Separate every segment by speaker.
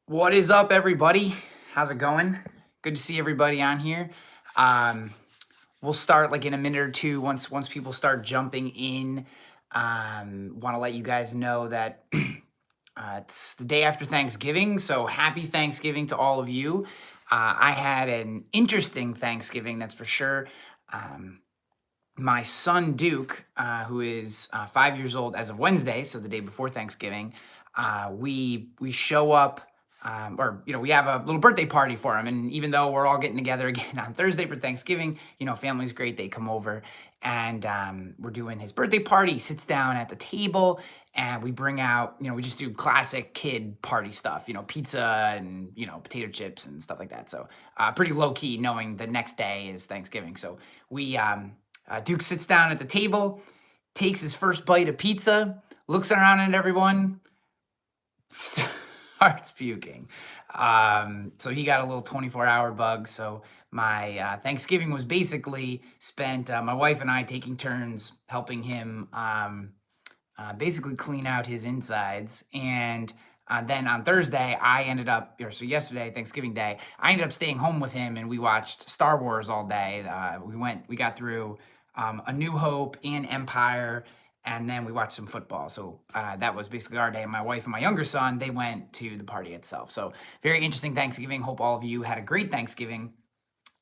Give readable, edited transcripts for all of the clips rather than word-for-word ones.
Speaker 1: What is up, everybody? How's it going? Good to see everybody on here. Um, we'll start like in a minute or two once people start jumping in. Want to let you guys know that it's the day after Thanksgiving, so happy Thanksgiving to all of you. I had an interesting Thanksgiving, that's for sure. Um, my son Duke, who is 5 years old as of Wednesday, so the day before Thanksgiving, we show up, or we have a little birthday party for him. And even though we're all getting together again on Thursday for Thanksgiving, family's great. They come over, and we're doing his birthday party. He sits down at the table, and we bring out, we just do classic kid party stuff, pizza and potato chips and stuff like that. So pretty low key, knowing the next day is Thanksgiving. So we. Duke sits down at the table, takes his first bite of pizza, looks around at everyone, starts puking. So he got a little 24-hour bug. So my Thanksgiving was basically spent, my wife and I taking turns helping him basically clean out his insides. And then on Thursday, so yesterday, Thanksgiving Day, I ended up staying home with him, and we watched Star Wars all day. We got through A New Hope and Empire, and then we watched some football. So that was basically our day. And my wife and my younger son, they went to the party itself. So very interesting Thanksgiving. Hope all of you had a great Thanksgiving.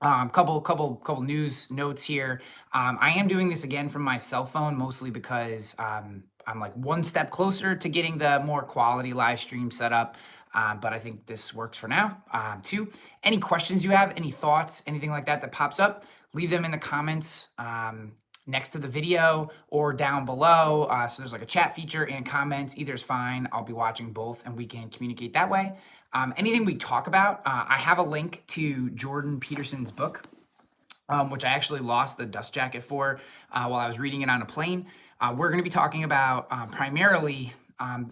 Speaker 1: Couple news notes here. I am doing this again from my cell phone, mostly because I'm like one step closer to getting the more quality live stream set up. But I think this works for now. Two, any questions you have, any thoughts, anything like that pops up, leave them in the comments next to the video or down below. So there's like a chat feature and comments. Either is fine. I'll be watching both, and we can communicate that way. Anything we talk about, I have a link to Jordan Peterson's book, which I actually lost the dust jacket for while I was reading it on a plane. We're going to be talking about primarily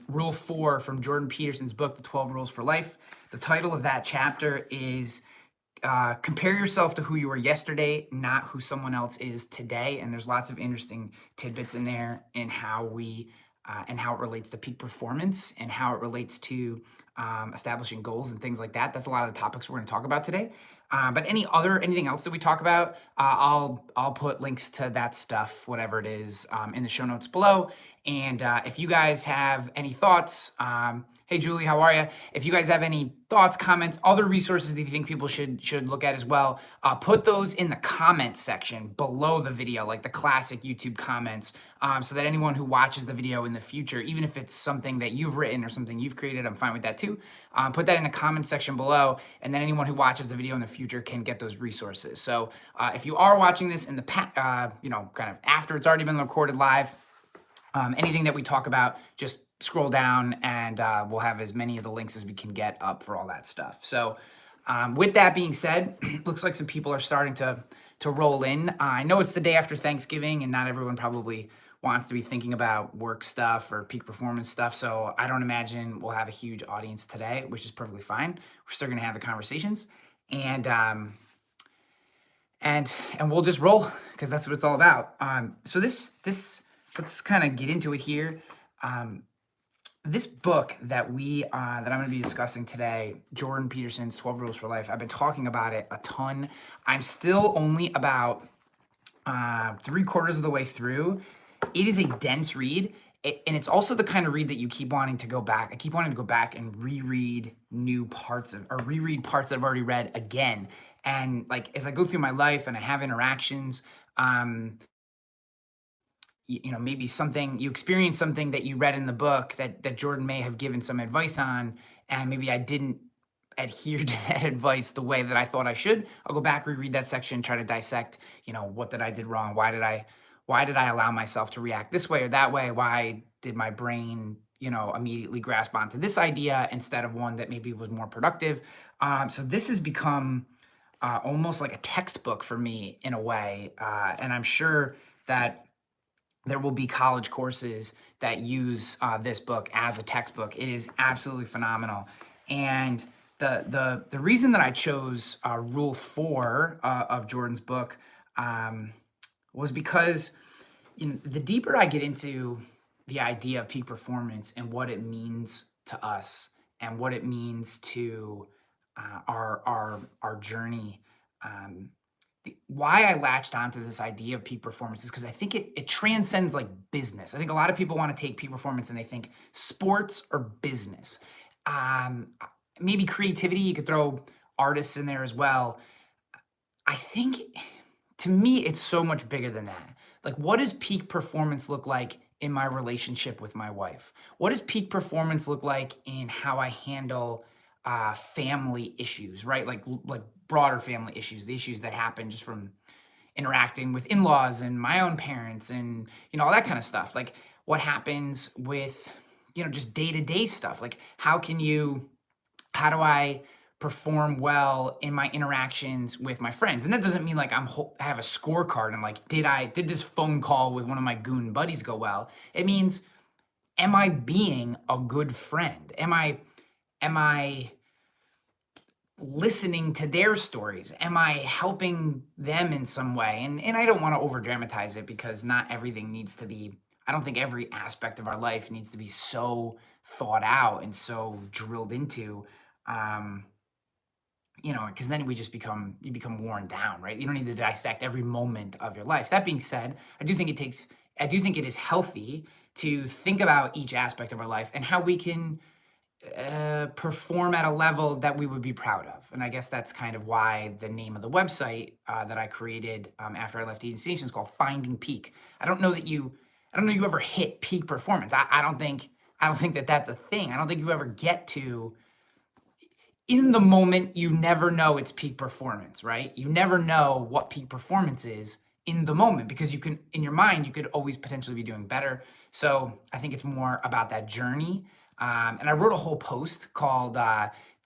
Speaker 1: Rule 4 from Jordan Peterson's book, The 12 Rules for Life. The title of that chapter is Compare Yourself to Who You Were Yesterday, Not Who Someone Else Is Today. And there's lots of interesting tidbits in there in how and how it relates to peak performance and how it relates to establishing goals and things like that. That's a lot of the topics we're going to talk about today. But anything else that we talk about, I'll put links to that stuff, whatever it is, in the show notes below. And if you guys have any thoughts, hey Julie, how are you? If you guys have any thoughts, comments, other resources that you think people should look at as well, put those in the comments section below the video, like the classic YouTube comments, so that anyone who watches the video in the future, even if it's something that you've written or something you've created, I'm fine with that too. Put that in the comments section below, and then anyone who watches the video in the future can get those resources. So if you are watching this in the kind of after it's already been recorded live, anything that we talk about, just scroll down, and we'll have as many of the links as we can get up for all that stuff. So with that being said, looks like some people are starting to roll in. I know it's the day after Thanksgiving, and not everyone probably wants to be thinking about work stuff or peak performance stuff. So I don't imagine we'll have a huge audience today, which is perfectly fine. We're still going to have the conversations, and we'll just roll, because that's what it's all about. So this let's kind of get into it here. This book that I'm going to be discussing today, Jordan Peterson's 12 Rules for Life, I've been talking about it a ton. I'm still only about 3/4 of the way through. It is a dense read, and it's also the kind of read that you keep wanting to go back. I keep wanting to go back and reread reread parts that I've already read again. And like as I go through my life and I have interactions, maybe you experience something that you read in the book that Jordan may have given some advice on, and maybe I didn't adhere to that advice the way that I thought I should. I'll go back, reread that section, try to dissect, what did I did wrong? Why did I allow myself to react this way or that way? Why did my brain, immediately grasp onto this idea instead of one that maybe was more productive? So this has become almost like a textbook for me in a way. And I'm sure that there will be college courses that use this book as a textbook. It is absolutely phenomenal. And the reason that I chose Rule 4 of Jordan's book was because the deeper I get into the idea of peak performance and what it means to us and what it means to our journey. Um, why I latched onto this idea of peak performance is because I think it transcends like business. I think a lot of people want to take peak performance and they think sports or business. Um, Maybe creativity. You could throw artists in there as well. I think to me, it's so much bigger than that. Like, what does peak performance look like in my relationship with my wife? What does peak performance look like in how I handle family issues, right? Like broader family issues, the issues that happen just from interacting with in-laws and my own parents and all that kind of stuff. Like, what happens with just day-to-day stuff? Like, how do I perform well in my interactions with my friends? And that doesn't mean like I have a scorecard and like, did this phone call with one of my goon buddies go well? It means, am I being a good friend? Am I listening to their stories? Am I helping them in some way? And I don't want to over dramatize it, because not everything needs to be, I don't think every aspect of our life needs to be so thought out and so drilled into. Um, because then you become worn down, right? You don't need to dissect every moment of your life. That being said, I do think it is healthy to think about each aspect of our life and how we can perform at a level that we would be proud of. And I guess that's kind of why the name of the website that I created after I left Agency Nation is called Finding Peak. I don't know you ever hit peak performance. I don't think that that's a thing. I don't think you ever get to, in the moment, you never know it's peak performance, right? You never know what peak performance is in the moment, because in your mind, you could always potentially be doing better. So I think it's more about that journey. And I wrote a whole post called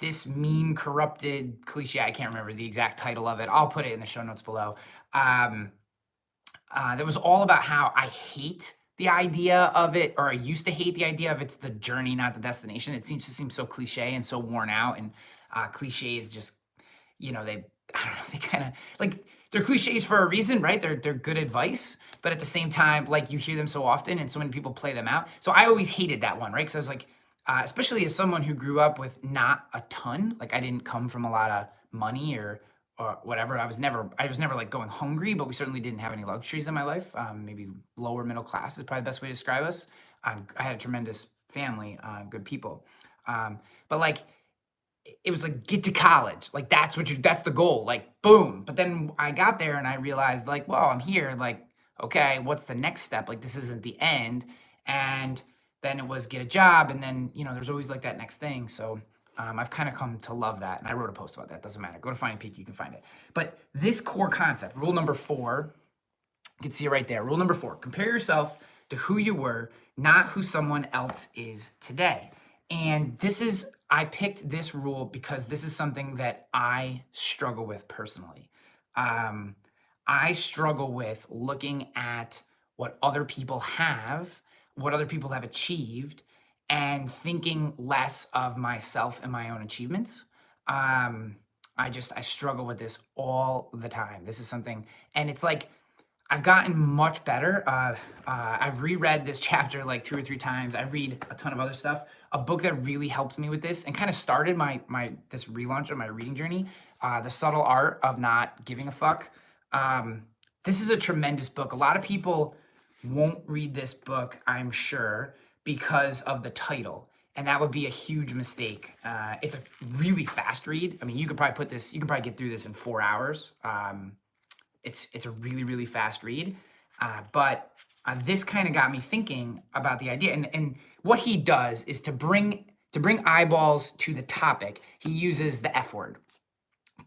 Speaker 1: This Meme Corrupted Cliche. I can't remember the exact title of it. I'll put it in the show notes below. That was all about how I hate the idea of it, or I used to hate the idea of it's the journey, not the destination. It seems so cliche and so worn out. And cliches just, I don't know, they kind of like, they're cliches for a reason, right? They're good advice, but at the same time, like, you hear them so often and so many people play them out. So I always hated that one, right? Because I was like, especially as someone who grew up with not a ton, like I didn't come from a lot of money or whatever. I was never like going hungry, but we certainly didn't have any luxuries in my life. Maybe lower middle class is probably the best way to describe us. I had a tremendous family, good people. But like, it was like, get to college. Like, that's the goal. Like, boom. But then I got there and I realized, like, well, I'm here. Like, okay, what's the next step? Like, this isn't the end. And then it was get a job. And then, there's always like that next thing. So I've kind of come to love that. And I wrote a post about that. Doesn't matter. Go to Finding Peak. You can find it. But this core concept, rule number 4, you can see it right there. Rule number 4, compare yourself to who you were, not who someone else is today. And I picked this rule because this is something that I struggle with personally. I struggle with looking at what other people have, what other people have achieved, and thinking less of myself and my own achievements. I struggle with this all the time. This is something, and it's like, I've gotten much better. I've reread this chapter like 2 or 3 times. I read a ton of other stuff. A book that really helped me with this and kind of started this relaunch of my reading journey, The Subtle Art of Not Giving a Fuck. This is a tremendous book. A lot of people won't read this book, I'm sure, because of the title. And that would be a huge mistake. It's a really fast read. I mean, you could probably get through this in 4 hours. It's a really, really fast read. But this kind of got me thinking about the idea. And what he does is to bring eyeballs to the topic, he uses the F word.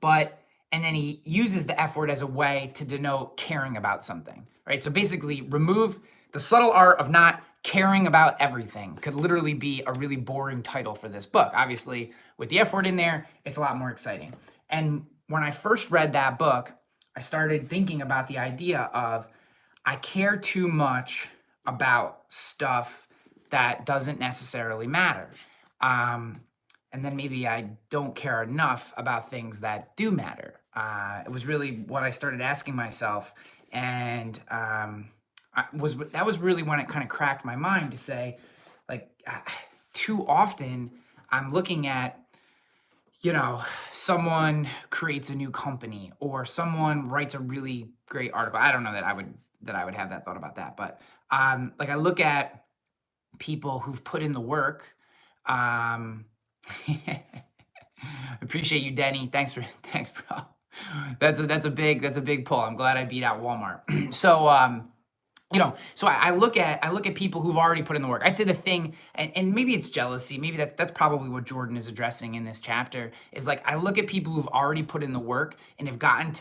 Speaker 1: And then he uses the F word as a way to denote caring about something, right? So basically, remove the subtle art of not caring about everything. Could literally be a really boring title for this book. Obviously, with the F word in there, it's a lot more exciting. And when I first read that book, I started thinking about the idea of, I care too much about stuff that doesn't necessarily matter. And then maybe I don't care enough about things that do matter. It was really what I started asking myself. And that was really when it kind of cracked my mind to say, like, too often I'm looking at, you know, someone creates a new company or someone writes a really great article. I don't know that I would have that thought about that, but like I look at people who've put in the work. Um, appreciate you, Denny. Thanks, bro. That's a big pull. I'm glad I beat out Walmart. So so I look at people who've already put in the work. I'd say the thing, and maybe it's jealousy. Maybe that's probably what Jordan is addressing in this chapter. Is like I look at people who've already put in the work and have gotten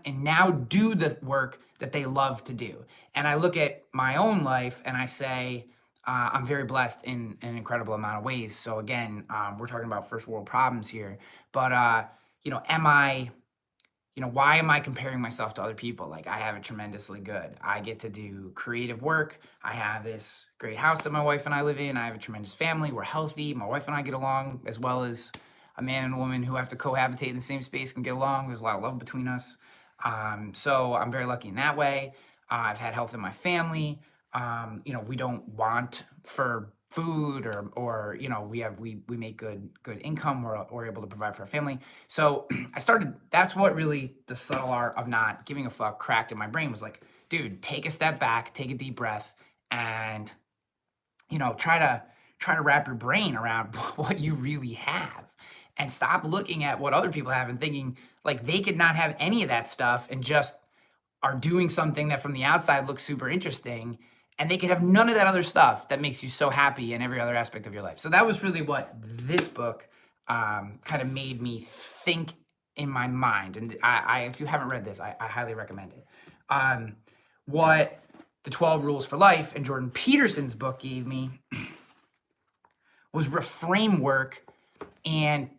Speaker 1: and now do the work that they love to do. And I look at my own life and I say, I'm very blessed in an incredible amount of ways. So again, we're talking about first world problems here, but am I? Why am I comparing myself to other people? Like, I have it tremendously good. I get to do creative work. I have this great house that my wife and I live in. I have a tremendous family. We're healthy. My wife and I get along as well as a man and a woman who have to cohabitate in the same space can get along. There's a lot of love between us. So I'm very lucky in that way. I've had health in my family. We don't want for food or we make good income. We're able to provide for our family. So that's what really the subtle art of not giving a fuck cracked in my brain was like, dude, take a step back, take a deep breath, and try to wrap your brain around what you really have, and stop looking at what other people have and thinking like they could not have any of that stuff and just are doing something that from the outside looks super interesting, and they could have none of that other stuff that makes you so happy in every other aspect of your life. So that was really what this book kind of made me think in my mind. And I if you haven't read this, I highly recommend it. What the 12 Rules for Life and Jordan Peterson's book gave me was a framework, and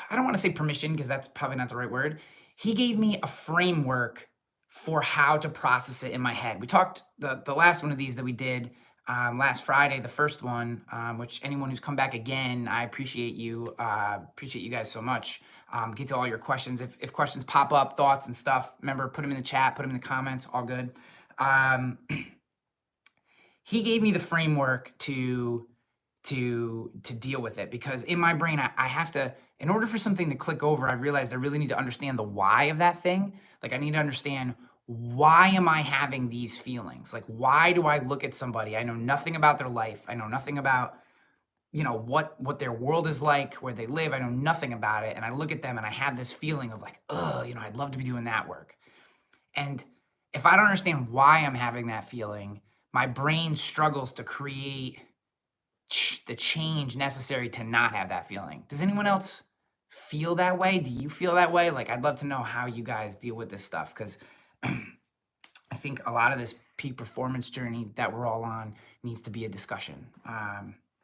Speaker 1: I don't want to say permission because that's probably not the right word. He gave me a framework for how to process it in my head. We talked the last one of these that we did last Friday, the first one, which anyone who's come back again, I appreciate you. Appreciate you guys so much. Get to all your questions. If questions pop up, thoughts and stuff, remember, put them in the chat, put them in the comments, all good. He gave me the framework to deal with it, because in my brain, I have to, in order for something to click over, I realized I really need to understand the why of that thing. Like, I need to understand, why am I having these feelings? Like, why do I look at somebody? I know nothing about their life. I know nothing about, what their world is like, where they live. I know nothing about it. And I look at them and I have this feeling of like, I'd love to be doing that work. And if I don't understand why I'm having that feeling, my brain struggles to create the change necessary to not have that feeling. Does anyone else feel that way? Do you feel that way? Like, I'd love to know how you guys deal with this stuff, because I think a lot of this peak performance journey that we're all on needs to be a discussion.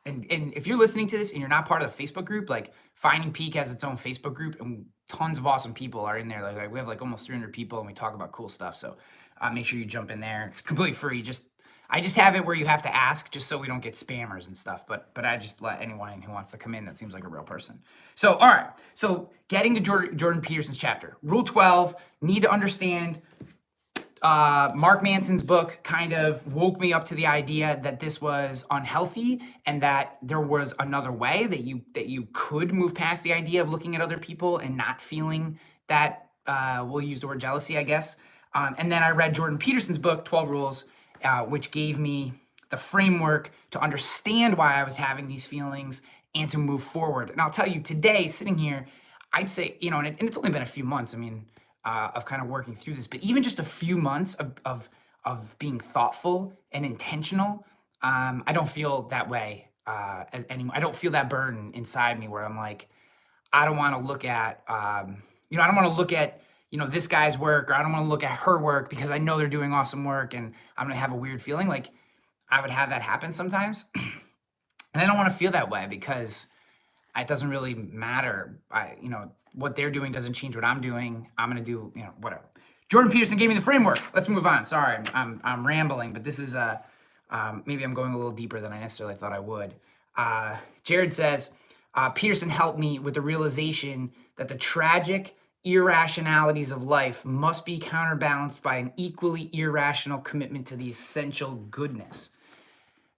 Speaker 1: And if you're listening to this and you're not part of the Facebook group, like, Finding Peak has its own Facebook group, and tons of awesome people are in there. Like we have like almost 300 people, and we talk about cool stuff. So make sure you jump in there. It's completely free. I just have it where you have to ask, just so we don't get spammers and stuff. But I just let anyone in who wants to come in that seems like a real person. So, all right. So getting to Jordan Peterson's chapter. Rule 12, need to understand. Mark Manson's book kind of woke me up to the idea that this was unhealthy, and that there was another way that you could move past the idea of looking at other people and not feeling that, we'll use the word jealousy, I guess. And then I read Jordan Peterson's book, 12 Rules, which gave me the framework to understand why I was having these feelings and to move forward. And I'll tell you, today, sitting here, I'd say, and it's only been a few months, of kind of working through this, but even just a few months of being thoughtful and intentional, I don't feel that way anymore. I don't feel that burden inside me where I'm like, I don't want to look at, I don't want to look at, this guy's work, or I don't want to look at her work because I know they're doing awesome work and I'm going to have a weird feeling. Like, I would have that happen sometimes. And I don't want to feel that way, because it doesn't really matter. What they're doing doesn't change what I'm doing. I'm going to do, whatever. Jordan Peterson gave me the framework. Let's move on. Sorry, I'm rambling, but this is, maybe I'm going a little deeper than I necessarily thought I would. Jared says, Peterson helped me with the realization that the tragic irrationalities of life must be counterbalanced by an equally irrational commitment to the essential goodness.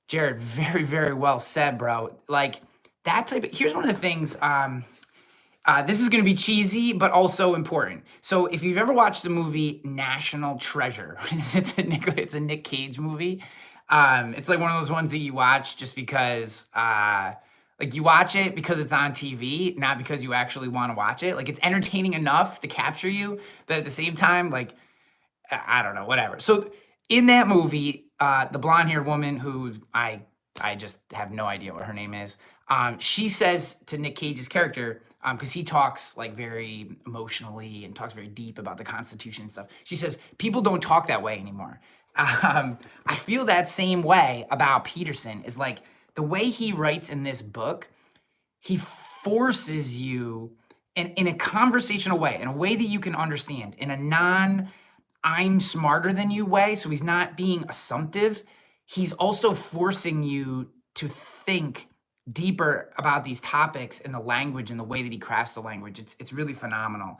Speaker 1: Jared, very, very well said, bro. Like, that type of, here's one of the things, this is going to be cheesy, but also important. So if you've ever watched the movie National Treasure, it's a Nick Cage movie. It's like one of those ones that you watch just because, like you watch it because it's on TV, not because you actually want to watch it. Like it's entertaining enough to capture you, but at the same time, like I don't know, whatever. So in that movie, the blonde-haired woman who I just have no idea what her name is. She says to Nick Cage's character, because he talks like very emotionally and talks very deep about the Constitution and stuff. She says, people don't talk that way anymore. I feel that same way about Peterson, is like the way he writes in this book, he forces you in a conversational way, in a way that you can understand, in a non I'm smarter than you way. So he's not being assumptive. He's also forcing you to think deeper about these topics and the language and the way that he crafts the language. It's really phenomenal.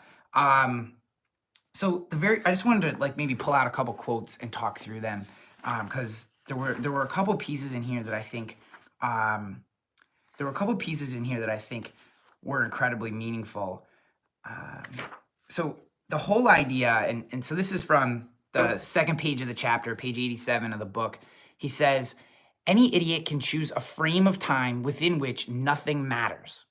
Speaker 1: So I just wanted to like maybe pull out a couple quotes and talk through them, because there were a couple pieces in here that I think were incredibly meaningful. So the whole idea, and so this is from the second page of the chapter, page 87 of the book. He says, any idiot can choose a frame of time within which nothing matters.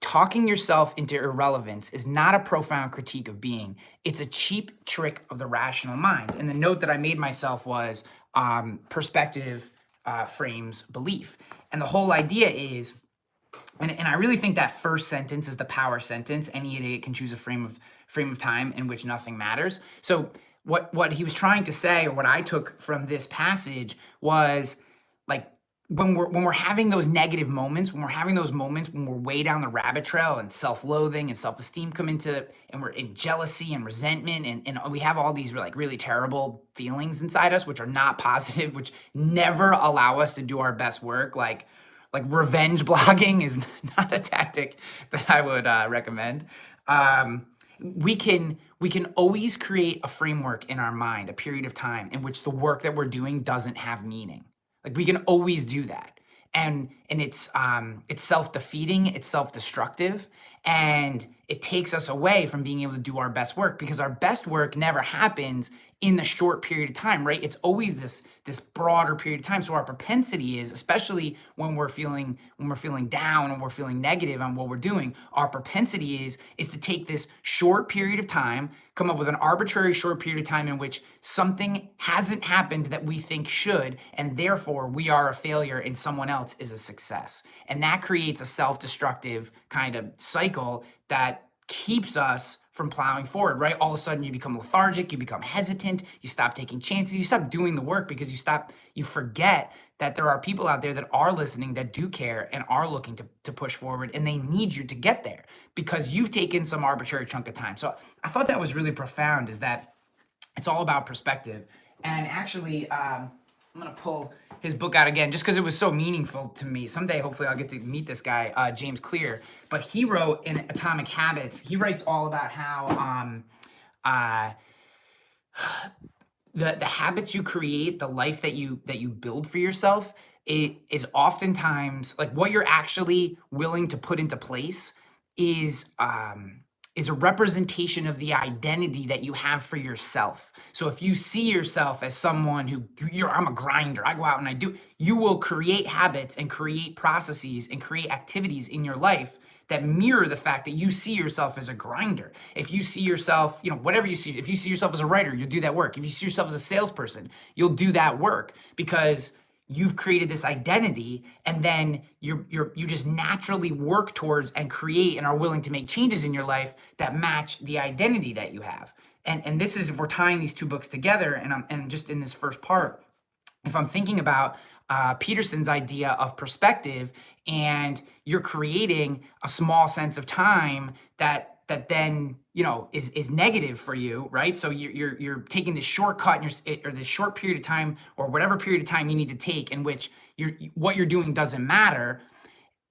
Speaker 1: Talking yourself into irrelevance is not a profound critique of being. It's a cheap trick of the rational mind. And the note that I made myself was perspective frames belief. And the whole idea is, and I really think that first sentence is the power sentence. Any idiot can choose a frame of time in which nothing matters. So what he was trying to say, or what I took from this passage, was like when we're having those negative moments, when we're way down the rabbit trail and self-loathing and self-esteem come into, and we're in jealousy and resentment, and we have all these like really terrible feelings inside us, which are not positive, which never allow us to do our best work. Like revenge blogging is not a tactic that I would recommend. We can always create a framework in our mind, a period of time in which the work that we're doing doesn't have meaning. Like we can always do that. And it's self-defeating, it's self-destructive, and it takes us away from being able to do our best work, because our best work never happens in the short period of time, right? It's always this broader period of time. So our propensity is, especially when we're feeling down and we're feeling negative on what we're doing, our propensity is to take this short period of time, come up with an arbitrary short period of time in which something hasn't happened that we think should, and therefore we are a failure and someone else is a success. And that creates a self-destructive kind of cycle that keeps us from plowing forward, right? All of a sudden you become lethargic, you become hesitant, you stop taking chances, you stop doing the work, because you forget that there are people out there that are listening, that do care and are looking to push forward, and they need you to get there because you've taken some arbitrary chunk of time. So I thought that was really profound, is that it's all about perspective. And actually, I'm gonna pull his book out again just because it was so meaningful to me. Someday, hopefully, I'll get to meet this guy, James Clear. But he wrote in Atomic Habits, he writes all about how the habits you create, the life that you build for yourself, it is oftentimes like what you're actually willing to put into place is a representation of the identity that you have for yourself. So if you see yourself as someone who I'm a grinder, I go out and I do, you will create habits and create processes and create activities in your life that mirror the fact that you see yourself as a grinder. If you see yourself, whatever you see, if you see yourself as a writer, you'll do that work. If you see yourself as a salesperson, you'll do that work, because you've created this identity, and then you just naturally work towards and create and are willing to make changes in your life that match the identity that you have. And this is, if we're tying these two books together, and just in this first part, if I'm thinking about Peterson's idea of perspective, and you're creating a small sense of time that then is negative for you, right? So you're taking this shortcut or this short period of time, or whatever period of time you need to take, in which what you're doing doesn't matter.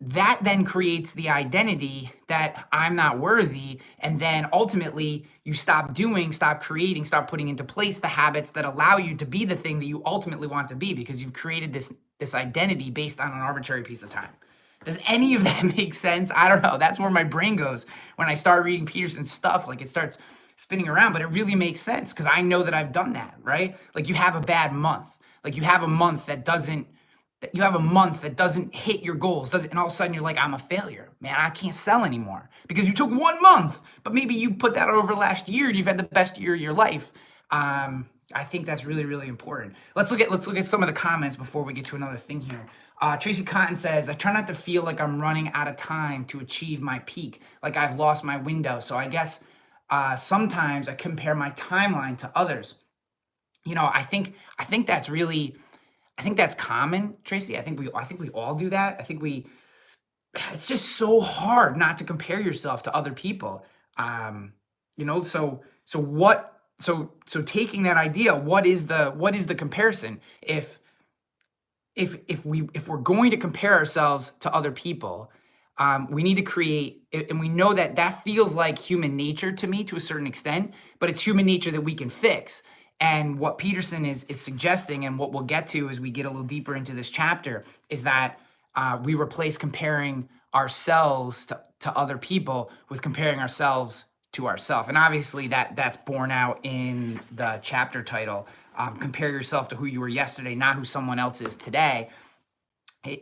Speaker 1: That then creates the identity that I'm not worthy, and then ultimately you stop creating, stop putting into place the habits that allow you to be the thing that you ultimately want to be, because you've created this identity based on an arbitrary piece of time. Does any of that make sense? I don't know. That's where my brain goes when I start reading Peterson's stuff. Like it starts spinning around, but it really makes sense because I know that I've done that, right? Like you have a bad month. Like you have a month that doesn't hit your goals, doesn't, and all of a sudden you're like, I'm a failure, man. I can't sell anymore because you took 1 month, but maybe you put that over last year and you've had the best year of your life. I think that's really, really important. Let's look at some of the comments before we get to another thing here. Tracy Cotton says, I try not to feel like I'm running out of time to achieve my peak, like I've lost my window. So I guess sometimes I compare my timeline to others. I think that's common, Tracy. I think we all do that. It's just so hard not to compare yourself to other people. So taking that idea, what is the comparison? If we're going to compare ourselves to other people, we need to create, and we know that feels like human nature to me to a certain extent, but it's human nature that we can fix. And what Peterson is suggesting, and what we'll get to as we get a little deeper into this chapter, is that we replace comparing ourselves to other people with comparing ourselves to ourselves. And obviously that's borne out in the chapter title. Compare yourself to who you were yesterday, not who someone else is today.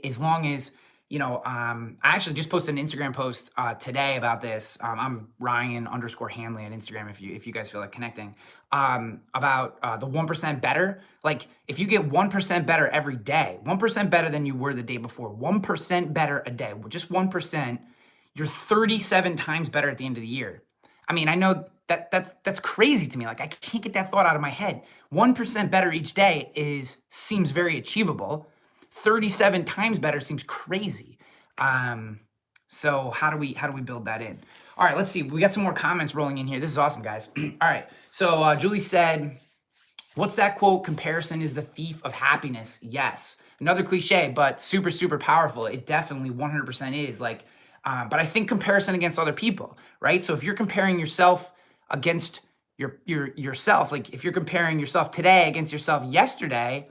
Speaker 1: As long as, I actually just posted an Instagram post today about this. I'm Ryan_Hanley on Instagram if you guys feel like connecting. About the 1% better. Like if you get 1% better every day, 1% better than you were the day before, 1% better a day, just 1%, you're 37 times better at the end of the year. I mean, I know that's crazy to me. Like I can't get that thought out of my head. 1% better each day seems very achievable. 37 times better seems crazy. So how do we build that in? All right, let's see. We got some more comments rolling in here. This is awesome, guys. All right. So Julie said, what's that quote? Comparison is the thief of happiness. Yes. Another cliche, but super, super powerful. It definitely 100% is. Like, but I think comparison against other people, right? So if you're comparing yourself against yourself, like if you're comparing yourself today against yourself yesterday,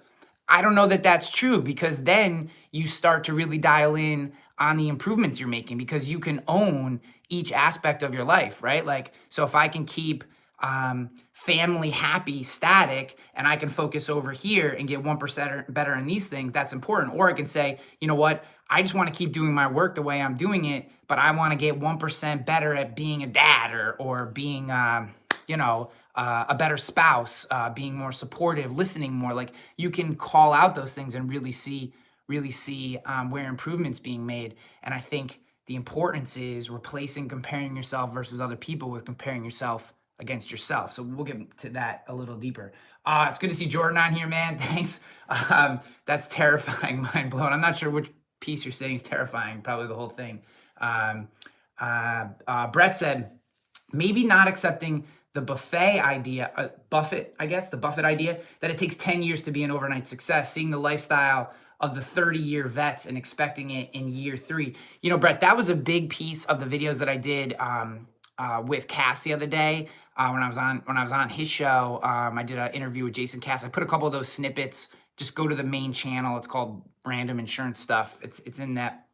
Speaker 1: I don't know that that's true, because then you start to really dial in on the improvements you're making, because you can own each aspect of your life, right? Like, so if I can keep family happy static, and I can focus over here and get 1% better in these things, that's important. Or I can say, you know what, I just want to keep doing my work the way I'm doing it, but I want to get 1% better at being a dad, or being, a better spouse, being more supportive, listening more. Like you can call out those things and really see where improvements being made. And I think the importance is replacing comparing yourself versus other people with comparing yourself against yourself. So we'll get to that a little deeper. It's good to see Jordan on here, man. Thanks. That's terrifying, mind blown. I'm not sure which piece you're saying is terrifying. Probably the whole thing. Brett said, maybe not accepting the Buffett idea, the Buffett idea, that it takes 10 years to be an overnight success, seeing the lifestyle of the 30-year vets and expecting it in year 3. Brett, that was a big piece of the videos that I did with Cass the other day when I was on his show. I did an interview with Jason Cass. I put a couple of those snippets. Just go to the main channel. It's called Random Insurance Stuff. It's in that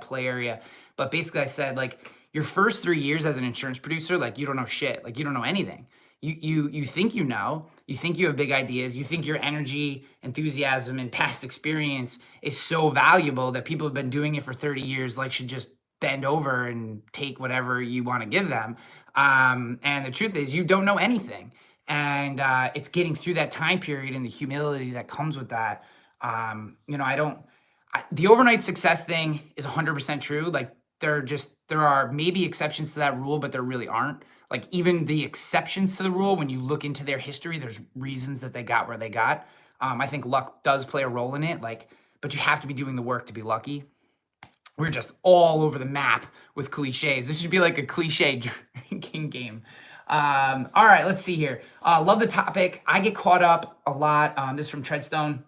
Speaker 1: play area. But basically, I said, like, your first 3 years as an insurance producer, like, you don't know shit. Like, you don't know anything. You think you know. You think you have big ideas. You think your energy, enthusiasm, and past experience is so valuable that people have been doing it for 30 years, like, should just bend over and take whatever you want to give them. And the truth is, you don't know anything. And it's getting through that time period and the humility that comes with that. The overnight success thing is 100% true. Like, there are maybe exceptions to that rule, but there really aren't. Like, even the exceptions to the rule, when you look into their history, there's reasons that they got where they got. I think luck does play a role in it, but you have to be doing the work to be lucky. We're just all over the map with cliches. This should be like a cliche drinking game. All right, let's see here. Love the topic. I get caught up a lot. This is from Treadstone.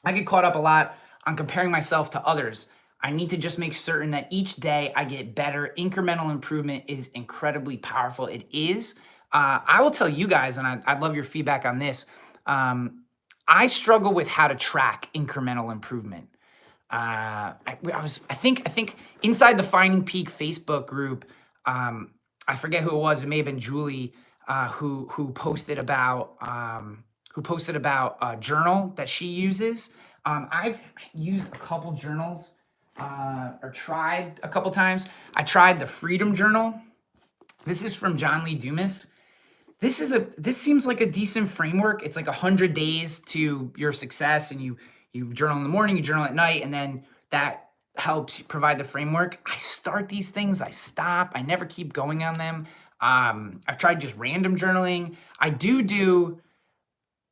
Speaker 1: I get caught up a lot on comparing myself to others. I need to just make certain that each day I get better. Incremental improvement is incredibly powerful. It is. I will tell you guys, and I'd love your feedback on this. I struggle with how to track incremental improvement. I think inside the Finding Peak Facebook group, I forget who it was. It may have been Julie, who posted about a journal that she uses. I've used a couple journals, or tried a couple times. I tried the Freedom Journal. This is from John Lee Dumas. This seems like a decent framework. It's like 100 days to your success, and you journal in the morning, you journal at night, and then that helps provide the framework. I start these things, I stop, I never keep going on them. I've tried just random journaling. I do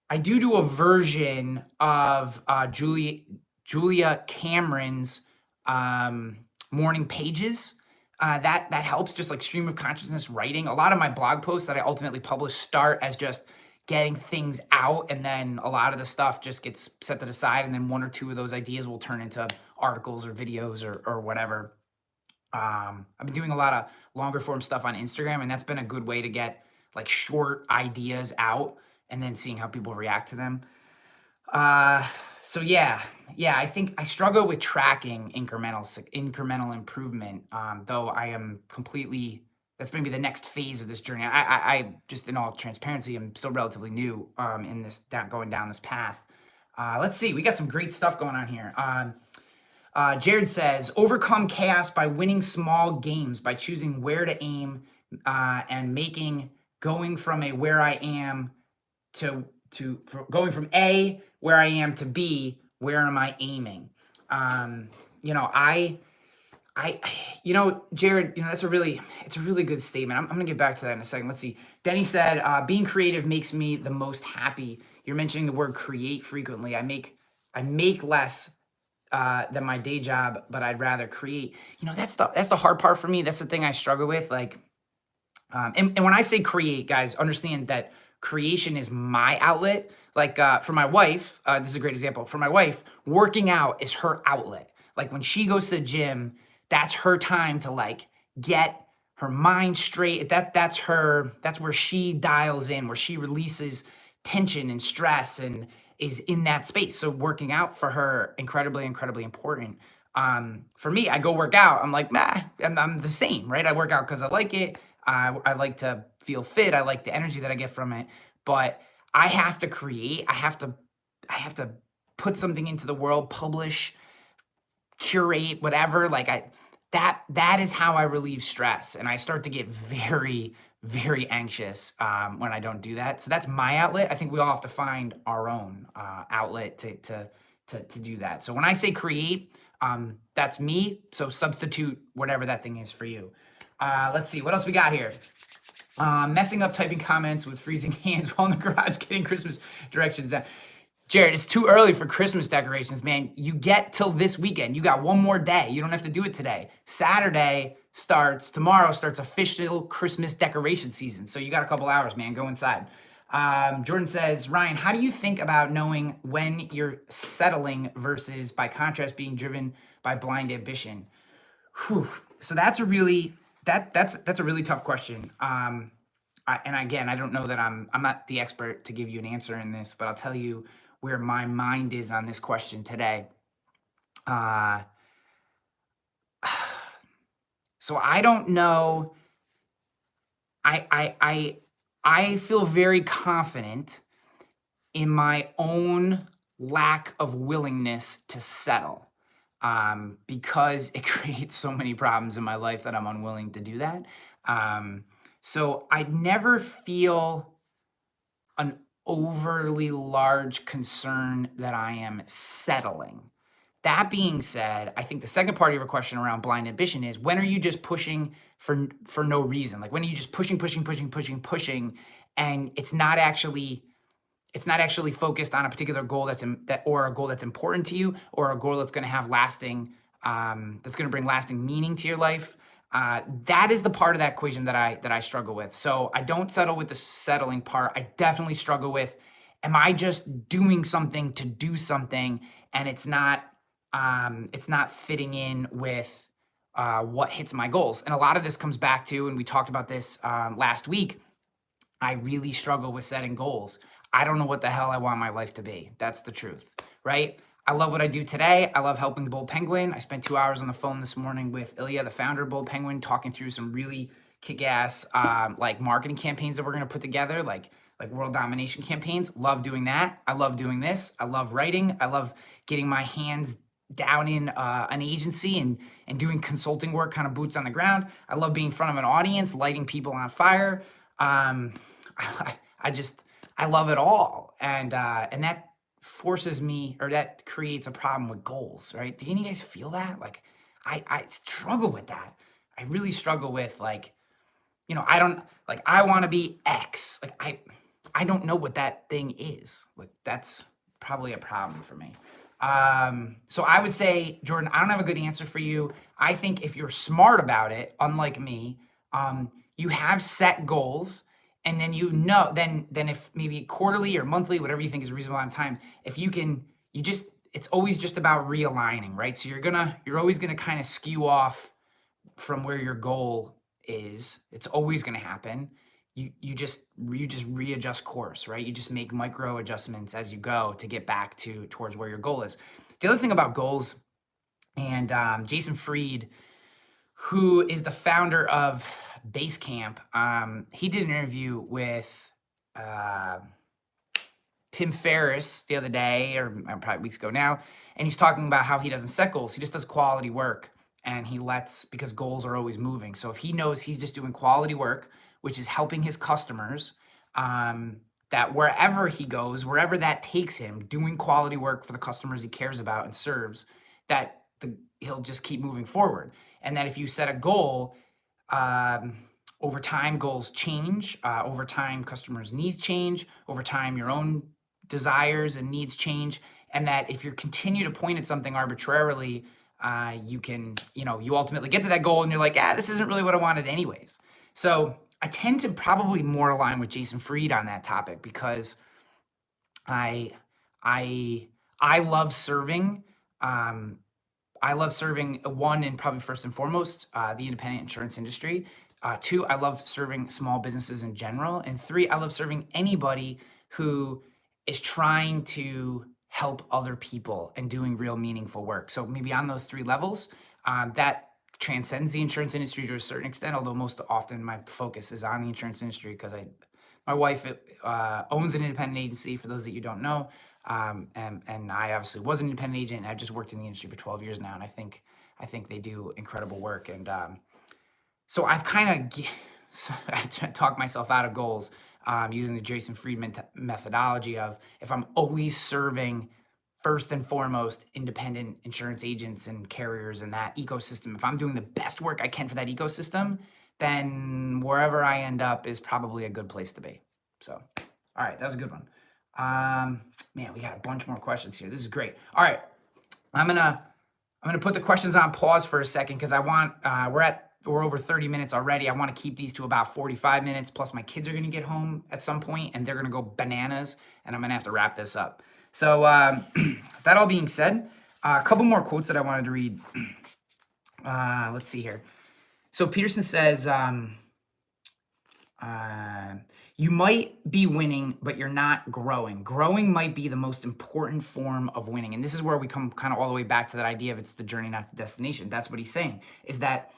Speaker 1: a version of Julia Cameron's morning pages. That helps, just like stream of consciousness writing. A lot of my blog posts that I ultimately publish start as just getting things out, and then a lot of the stuff just gets set to the side, and then one or two of those ideas will turn into articles or videos or whatever. I've been doing a lot of longer form stuff on Instagram, and that's been a good way to get like short ideas out and then seeing how people react to them. So yeah, I think I struggle with tracking incremental improvement. Though I am completely, that's maybe the next phase of this journey. I just, in all transparency, I'm still relatively new in this, going down this path. Let's see, we got some great stuff going on here. Jared says, overcome chaos by winning small games, by choosing where to aim, and going from a where I am going from A, where I am, to B, where am I aiming? Jared, it's a really good statement. I'm gonna get back to that in a second. Let's see. Denny said, being creative makes me the most happy. You're mentioning the word create frequently. I make less than my day job, but I'd rather create. That's the hard part for me. That's the thing I struggle with. Like, and when I say create, guys, understand that creation is my outlet. Like, for my wife, this is a great example. For my wife, working out is her outlet. Like, when she goes to the gym, that's her time to like get her mind straight. That's where she dials in, where she releases tension and stress and is in that space. So working out for her, incredibly, incredibly important. For me, I go work out. I'm like, I'm the same, right? I work out because I like it. I like to feel fit. I like the energy that I get from it. But I have to create. I have to put something into the world, publish, curate, whatever. Like that is how I relieve stress. And I start to get very, very anxious when I don't do that. So that's my outlet. I think we all have to find our own outlet to do that. So when I say create, that's me. So substitute whatever that thing is for you. Let's see, what else we got here? Messing up typing comments with freezing hands while in the garage getting Christmas directions down. Jared, it's too early for Christmas decorations, man. You get till this weekend. You got one more day. You don't have to do it today. Tomorrow starts official Christmas decoration season. So you got a couple hours, man. Go inside. Jordan says, Ryan, how do you think about knowing when you're settling versus, by contrast, being driven by blind ambition? Whew. So that's a really tough question. And again, I don't know that I'm not the expert to give you an answer in this, but I'll tell you where my mind is on this question today. So I don't know. I feel very confident in my own lack of willingness to settle, because it creates so many problems in my life that I'm unwilling to do that. So I never feel an overly large concern that I am settling. That being said, I think the second part of your question around blind ambition is, when are you just pushing for no reason? Like, when are you just pushing, and it's not actually focused on a particular goal or a goal that's important to you, or a goal that's going to have that's going to bring lasting meaning to your life. That is the part of that equation that I struggle with. So I don't settle with the settling part. I definitely struggle with, am I just doing something to do something, and it's not fitting in with what hits my goals. And a lot of this comes back to, and we talked about this last week, I really struggle with setting goals. I don't know what the hell I want my life to be. That's the truth, right? I love what I do today. I love helping the Bold Penguin. I spent 2 hours on the phone this morning with Ilya, the founder of Bold Penguin, talking through some really kick-ass like marketing campaigns that we're gonna put together, like world domination campaigns. Love doing that. I love doing this. I love writing. I love getting my hands down in an agency and doing consulting work, kind of boots on the ground. I love being in front of an audience, lighting people on fire. I just I love it all, and that forces me, or that creates a problem with goals, right? Do any of you guys feel that? Like, I struggle with that. I really struggle with, like, I don't, like, I want to be X. Like, I don't know what that thing is. Like, that's probably a problem for me. So I would say, Jordan, I don't have a good answer for you. I think if you're smart about it, unlike me, you have set goals, and then then if maybe quarterly or monthly, whatever you think is a reasonable amount of time, if you can, it's always just about realigning, right? So you're always gonna kind of skew off from where your goal is. It's always gonna happen. You just readjust course, right? You just make micro adjustments as you go to get back towards where your goal is. The other thing about goals, and Jason Fried, who is the founder of Basecamp, he did an interview with Tim Ferriss the other day, or probably weeks ago now, and he's talking about how he doesn't set goals. He just does quality work, and because goals are always moving. So if he knows he's just doing quality work, which is helping his customers, that wherever he goes, wherever that takes him, doing quality work for the customers he cares about and serves, he'll just keep moving forward. And that if you set a goal, over time, goals change. Over time, customers' needs change. Over time, your own desires and needs change. And that if you continue to point at something arbitrarily, you ultimately get to that goal and you're like, this isn't really what I wanted anyways. So I tend to probably more align with Jason Fried on that topic, because I love serving. I love serving, one, and probably first and foremost, the independent insurance industry. Two, I love serving small businesses in general. And three, I love serving anybody who is trying to help other people and doing real meaningful work. So maybe on those three levels, that transcends the insurance industry to a certain extent, although most often my focus is on the insurance industry, because my wife owns an independent agency, for those that you don't know. And I obviously was an independent agent, and I've just worked in the industry for 12 years now. And I think they do incredible work. And so I've kind of talked myself out of goals using the Jason Fried methodology of, if I'm always serving first and foremost independent insurance agents and carriers in that ecosystem, if I'm doing the best work I can for that ecosystem, then wherever I end up is probably a good place to be. So, all right, that was a good one. Man, we got a bunch more questions here. This is great. All right, I'm gonna put the questions on pause for a second, because I want we're over 30 minutes already. I want to keep these to about 45 minutes. Plus, my kids are gonna get home at some point, and they're gonna go bananas, and I'm gonna have to wrap this up. So that all being said, a couple more quotes that I wanted to read. Let's see here. So Peterson says, you might be winning, but you're not growing. Growing might be the most important form of winning. And this is where we come kind of all the way back to that idea of it's the journey, not the destination. That's what he's saying, is that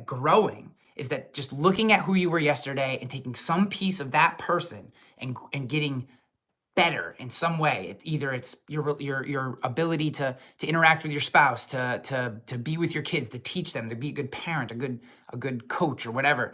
Speaker 1: growing, is that just looking at who you were yesterday and taking some piece of that person and getting better in some way. Either it's your ability to interact with your spouse, to be with your kids, to teach them, to be a good parent, a good coach, or whatever.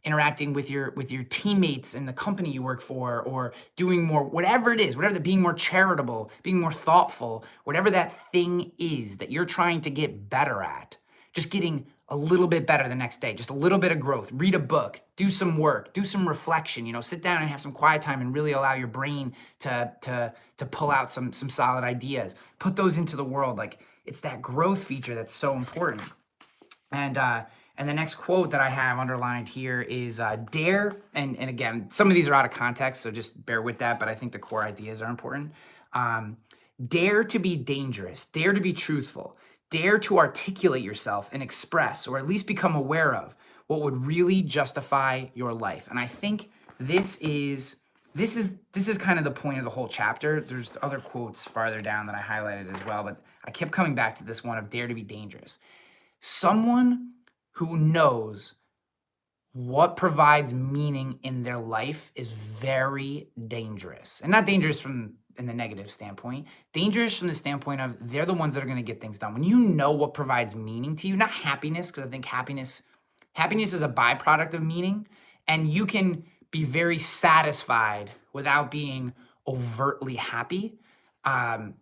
Speaker 1: Interacting with your teammates in the company you work for, or doing more, whatever it is, being more charitable, being more thoughtful, whatever that thing is that you're trying to get better at, just getting a little bit better the next day, just a little bit of growth. Read a book, do some work, do some reflection, sit down and have some quiet time and really allow your brain to pull out some solid ideas. Put those into the world. Like, it's that growth feature that's so important. And the next quote that I have underlined here is dare, and again, some of these are out of context, so just bear with that, but I think the core ideas are important. Dare to be dangerous, dare to be truthful, dare to articulate yourself and express, or at least become aware of, what would really justify your life. And I think this is this is kind of the point of the whole chapter. There's other quotes farther down that I highlighted as well, but I kept coming back to this one of dare to be dangerous. Someone who knows what provides meaning in their life is very dangerous. And not dangerous from in the negative standpoint, dangerous from the standpoint of they're the ones that are going to get things done. When you know what provides meaning to you, not happiness, because I think happiness is a byproduct of meaning, and you can be very satisfied without being overtly happy. Um,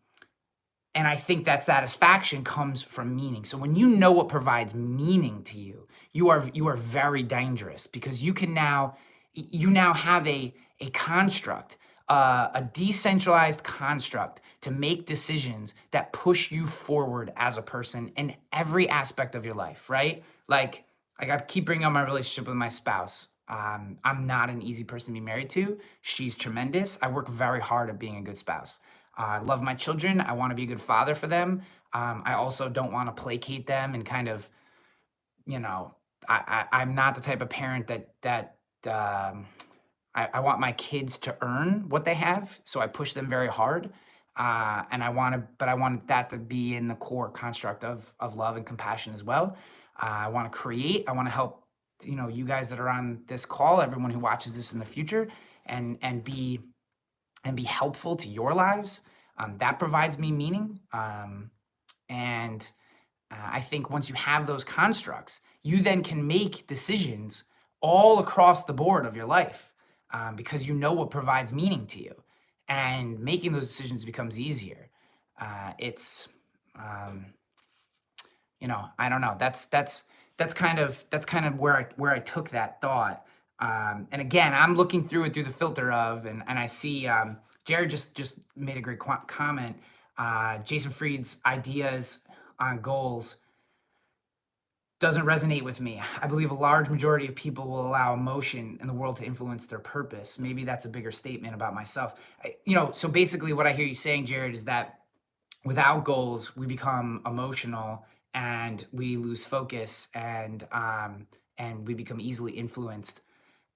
Speaker 1: and I think that satisfaction comes from meaning. So when you know what provides meaning to you, you are very dangerous, because you now have a construct, a decentralized construct to make decisions that push you forward as a person in every aspect of your life, right? Like I keep bringing up my relationship with my spouse. I'm not an easy person to be married to. She's tremendous. I work very hard at being a good spouse. I love my children. I want to be a good father for them. I also don't want to placate them and kind of, you know, I'm not the type of parent that I want my kids to earn what they have, so I push them very hard. And I want that to be in the core construct of love and compassion as well. I want to create. I want to help, you guys that are on this call, everyone who watches this in the future, and be helpful to your lives. That provides me meaning. And I think once you have those constructs, you then can make decisions all across the board of your life, because you know what provides meaning to you, and making those decisions becomes easier. It's I don't know. That's kind of where I took that thought. And again, I'm looking through it through the filter of, and I see Jared just made a great comment. Jason Fried's ideas on goals doesn't resonate with me. I believe a large majority of people will allow emotion in the world to influence their purpose. Maybe that's a bigger statement about myself. So basically what I hear you saying, Jared, is that without goals, we become emotional and we lose focus, and we become easily influenced.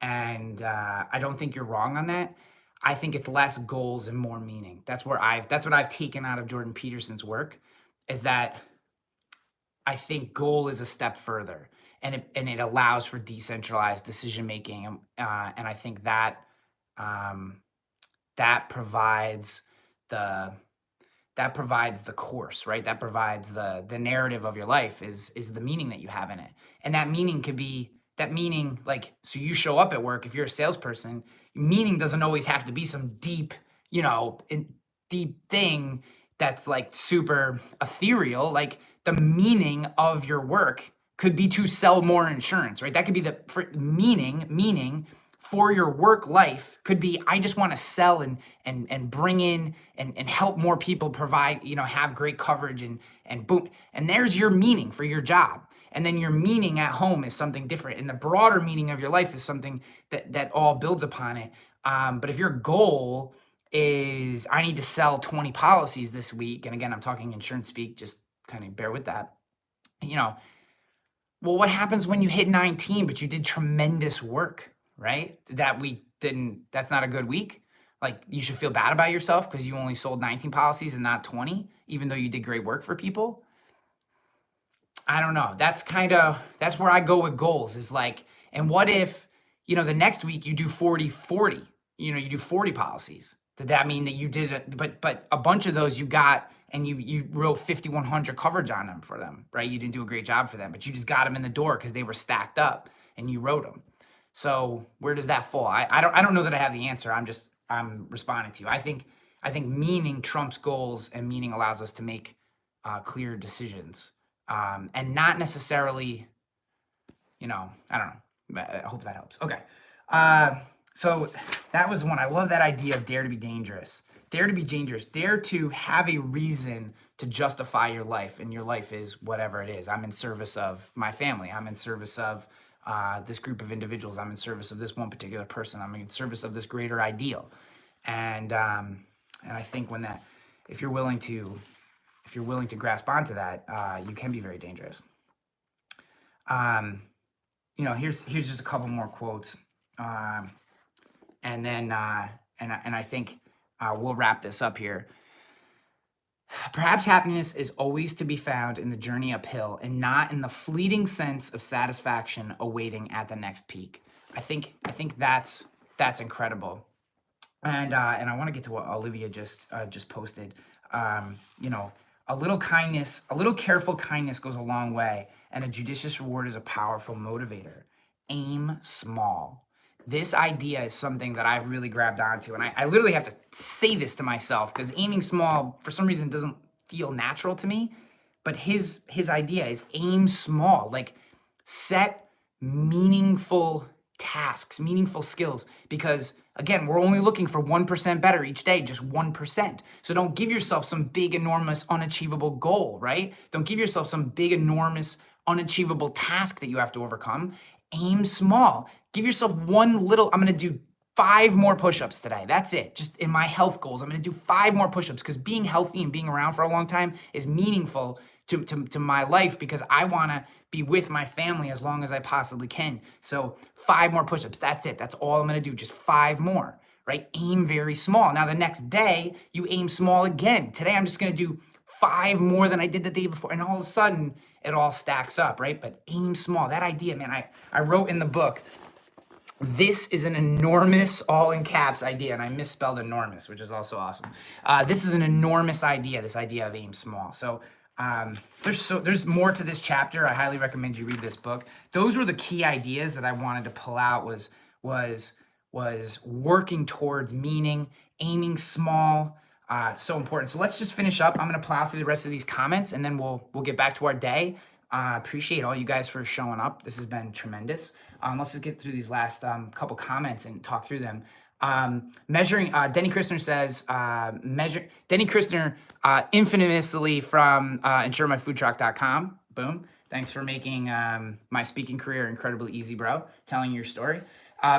Speaker 1: And I don't think you're wrong on that. I think it's less goals and more meaning. That's what I've taken out of Jordan Peterson's work, is that I think goal is a step further, and it allows for decentralized decision making, and I think um, that provides the the course, right? That provides the narrative of your life, is the meaning that you have in it. And that meaning, like, so you show up at work, if you're a salesperson, meaning doesn't always have to be some deep thing that's like super ethereal. Like, the meaning of your work could be to sell more insurance, right? That could be meaning for your work life could be, I just want to sell and bring in and help more people, provide, have great coverage, and boom. And there's your meaning for your job. And then your meaning at home is something different. And the broader meaning of your life is something that all builds upon it. But if your goal is, I need to sell 20 policies this week, and again, I'm talking insurance speak, just kind of bear with that. You know, well, what happens when you hit 19, but you did tremendous work, right? That week that's not a good week. Like, you should feel bad about yourself because you only sold 19 policies and not 20, even though you did great work for people. I don't know. That's where I go with goals, is like, and what if, the next week you do 40-40, you do 40 policies. Did that mean that you did it? But a bunch of those you got, and you wrote 5,100 coverage on them for them, right? You didn't do a great job for them, but you just got them in the door because they were stacked up and you wrote them. So where does that fall? I don't know that I have the answer. I'm responding to you. I think meaning trumps goals, and meaning allows us to make clear decisions, and not necessarily, I don't know. I hope that helps. Okay. So that was one. I love that idea of dare to be dangerous. Dare to be dangerous. Dare to have a reason to justify your life, and your life is whatever it is. I'm in service of my family. I'm in service of this group of individuals. I'm in service of this one particular person. I'm in service of this greater ideal. And I think if you're willing to grasp onto that, you can be very dangerous. Here's just a couple more quotes, and then and I think we'll wrap this up here. Perhaps happiness is always to be found in the journey uphill and not in the fleeting sense of satisfaction awaiting at the next peak. I think that's incredible. And I want to get to what Olivia just posted. You know, a little kindness, a little careful kindness goes a long way, and a judicious reward is a powerful motivator. Aim small. This idea is something that I've really grabbed onto, and I literally have to say this to myself because aiming small for some reason doesn't feel natural to me. But his idea is aim small, like set meaningful tasks, meaningful skills, because again, we're only looking for 1% better each day, just 1%. So don't give yourself some big, enormous, unachievable goal, right? Don't give yourself some big, enormous, unachievable task that you have to overcome. Aim small. Give yourself one little, I'm going to do 5 more push-ups today. That's it. Just in my health goals, I'm going to do 5 more push-ups because being healthy and being around for a long time is meaningful to my life because I want to be with my family as long as I possibly can. So 5 more push-ups. That's it. That's all I'm going to do. Just 5 more, right? Aim very small. Now the next day you aim small again. Today I'm just going to do 5 more than I did the day before. And all of a sudden it all stacks up, right? But aim small. That idea, man, I wrote in the book, this is an enormous, all in caps idea, and I misspelled enormous, which is also awesome. This is an enormous idea, this idea of aim small. So there's more to this chapter. I highly recommend you read this book. Those were the key ideas that I wanted to pull out was working towards meaning, aiming small, so important. So let's just finish up. I'm gonna plow through the rest of these comments, and then we'll get back to our day. Appreciate all you guys for showing up. This has been tremendous. Let's just get through these last couple comments and talk through them. Measuring, Denny Christner says, Denny Christner, infamously from insuremyfoodtruck.com. Boom. Thanks for making my speaking career incredibly easy, bro. Telling your story.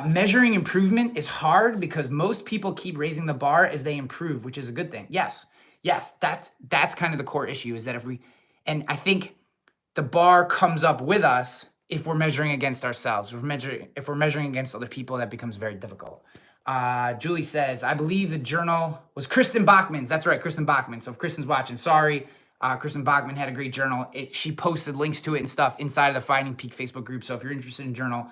Speaker 1: Measuring improvement is hard because most people keep raising the bar as they improve, which is a good thing. Yes, that's kind of the core issue is that and I think the bar comes up with us if we're measuring against ourselves. If we're measuring against other people, that becomes very difficult. Julie says, I believe the journal was Kristen Bachman's. That's right, Kristen Bachman. So if Kristen's watching, sorry. Kristen Bachman had a great journal. She posted links to it and stuff inside of the Finding Peak Facebook group. So if you're interested in journal,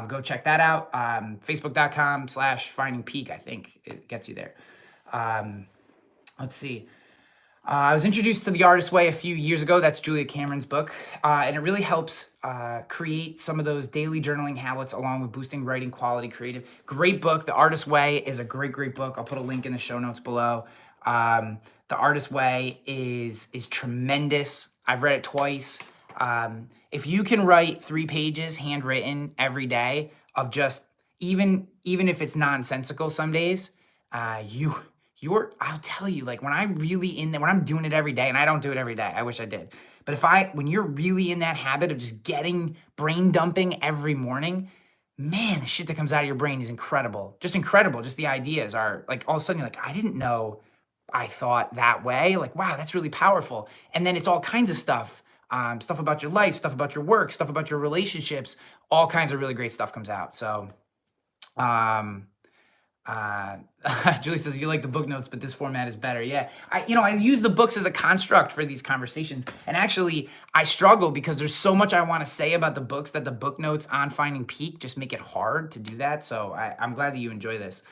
Speaker 1: go check that out. Facebook.com/Finding Peak, I think it gets you there. Let's see. I was introduced to The Artist Way a few years ago. That's Julia Cameron's book. And it really helps create some of those daily journaling habits along with boosting writing quality, creative. Great book. The Artist Way is a great book. I'll put a link in the show notes below. The Artist Way is tremendous. I've read it twice. If you can write 3 pages handwritten every day of just, even if it's nonsensical some days, I'll tell you, like when I'm doing it every day, and I don't do it every day, I wish I did. But when you're really in that habit of just brain dumping every morning, man, the shit that comes out of your brain is incredible. Just incredible. Just the ideas are like, all of a sudden you're like, I didn't know I thought that way. Like, wow, that's really powerful. And then it's all kinds of stuff. Stuff about your life, stuff about your work, stuff about your relationships, all kinds of really great stuff comes out. So, Julie says, you like the book notes, but this format is better. Yeah. I use the books as a construct for these conversations. And actually I struggle because there's so much I want to say about the books that the book notes on Finding Peak just make it hard to do that. So I'm glad that you enjoy this.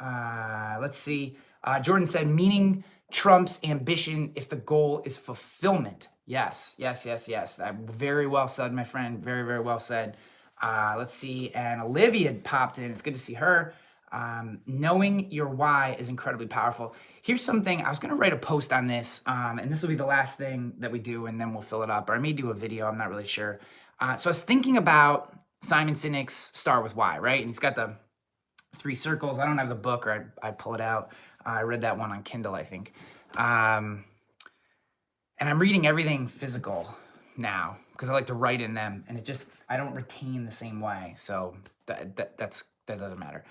Speaker 1: Let's see. Jordan said, meaning trumps ambition if the goal is fulfillment. Yes. Very well said, my friend. Very well said. Let's see. And Olivia popped in. It's good to see her. Knowing your why is incredibly powerful. Here's something. I was going to write a post on this, and this will be the last thing that we do, and then we'll fill it up. Or I may do a video. I'm not really sure. So I was thinking about Simon Sinek's Start With Why, right? And he's got the 3 circles. I don't have the book, or I'd pull it out. I read that one on Kindle, I think. And I'm reading everything physical now because I like to write in them, and I don't retain the same way. So that doesn't matter.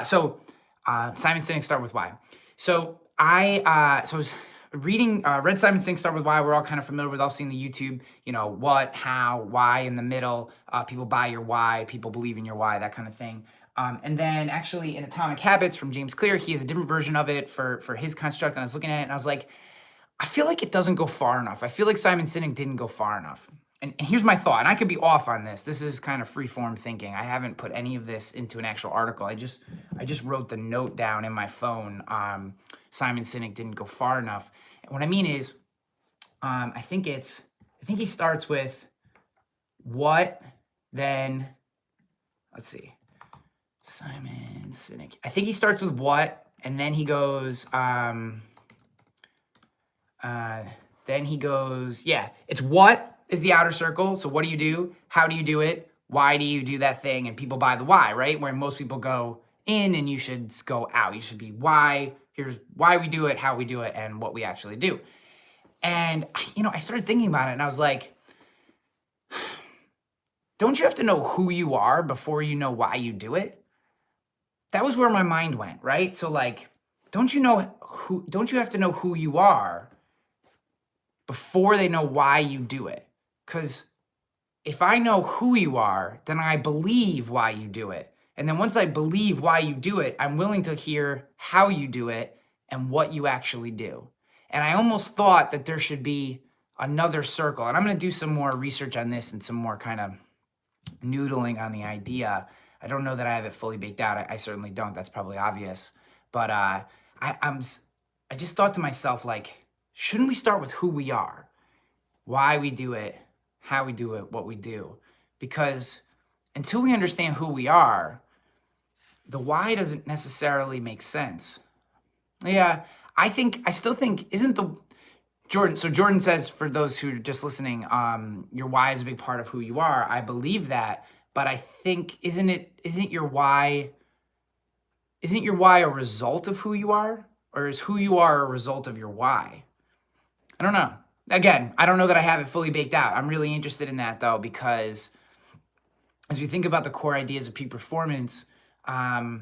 Speaker 1: So Simon Sinek, Start With Why. So I was read Simon Sinek, Start With Why. We're all kind of familiar with, all seen the YouTube, what, how, why in the middle. People buy your why, people believe in your why, that kind of thing. And then actually in Atomic Habits from James Clear, he has a different version of it for his construct. And I was looking at it and I was like, I feel like it doesn't go far enough. I feel like Simon Sinek didn't go far enough. And here's my thought, and I could be off on this. This is kind of free form thinking. I haven't put any of this into an actual article. I just wrote the note down in my phone. Simon Sinek didn't go far enough. And what I mean is, I think he starts with what, then, let's see, Simon Sinek. I think he starts with what, and then he goes, yeah, it's what is the outer circle. So what do you do? How do you do it? Why do you do that thing? And people buy the why, right? Where most people go in and you should go out. You should be why, here's why we do it, how we do it, and what we actually do. And, I started thinking about it and I was like, don't you have to know who you are before you know why you do it? That was where my mind went, right? So like, don't you have to know who you are before they know why you do it? Because if I know who you are, then I believe why you do it. And then once I believe why you do it, I'm willing to hear how you do it and what you actually do. And I almost thought that there should be another circle. And I'm going to do some more research on this and some more kind of noodling on the idea. I don't know that I have it fully baked out. I certainly don't. That's probably obvious. But I just thought to myself, like, shouldn't we start with who we are, why we do it, how we do it, what we do? Because until we understand who we are, the why doesn't necessarily make sense. Yeah, I still think, Jordan says, for those who are just listening, your why is a big part of who you are. I believe that, but I think, isn't your why a result of who you are? Or is who you are a result of your why? I don't know. Again, I don't know that I have it fully baked out. I'm really interested in that though, because as we think about the core ideas of peak performance, I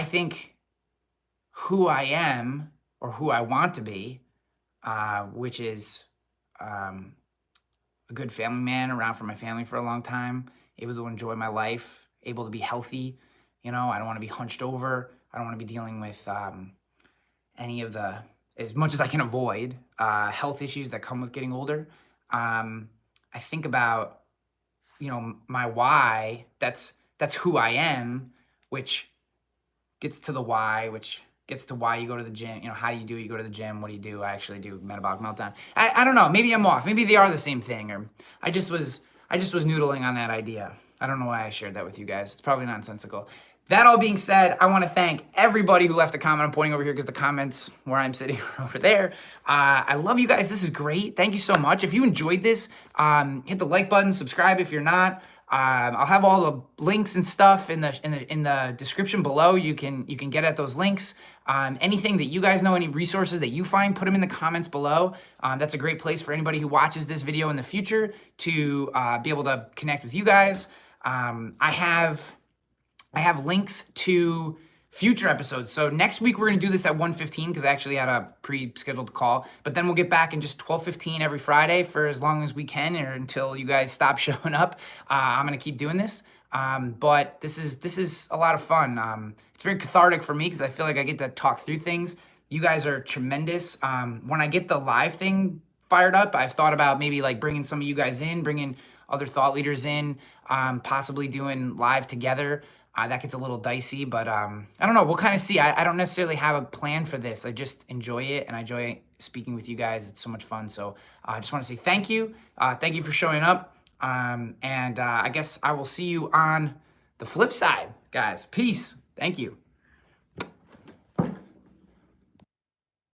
Speaker 1: think who I am or who I want to be, which is a good family man, around for my family for a long time, able to enjoy my life, able to be healthy. I don't want to be hunched over. I don't want to be dealing with any of the, as much as I can avoid, health issues that come with getting older. I think about, my why, that's who I am, which gets to the why, which gets to why you go to the gym. How do you do it? You go to the gym. What do you do? I actually do metabolic meltdown. I don't know. Maybe I'm off. Maybe they are the same thing. Or I just was noodling on that idea. I don't know why I shared that with you guys. It's probably nonsensical. That all being said, I want to thank everybody who left a comment. I'm pointing over here because the comments where I'm sitting are over there. I love you guys. This is great. Thank you so much. If you enjoyed this, hit the like button, subscribe if you're not. I'll have all the links and stuff in the description below. You can get at those links. Anything that you guys know, any resources that you find, put them in the comments below. That's a great place for anybody who watches this video in the future to be able to connect with you guys. I have links to future episodes. So next week, we're going to do this at 1:15 because I actually had a pre-scheduled call. But then we'll get back in just 12:15 every Friday for as long as we can, or until you guys stop showing up. I'm going to keep doing this. But this is a lot of fun. It's very cathartic for me because I feel like I get to talk through things. You guys are tremendous. When I get the live thing fired up, I've thought about maybe like bringing some of you guys in, bringing other thought leaders in, possibly doing live together. That gets a little dicey, but I don't know. We'll kind of see. I don't necessarily have a plan for this. I just enjoy it, and I enjoy speaking with you guys. It's so much fun. So I just want to say thank you. Thank you for showing up. And I guess I will see you on the flip side, guys. Peace. Thank you.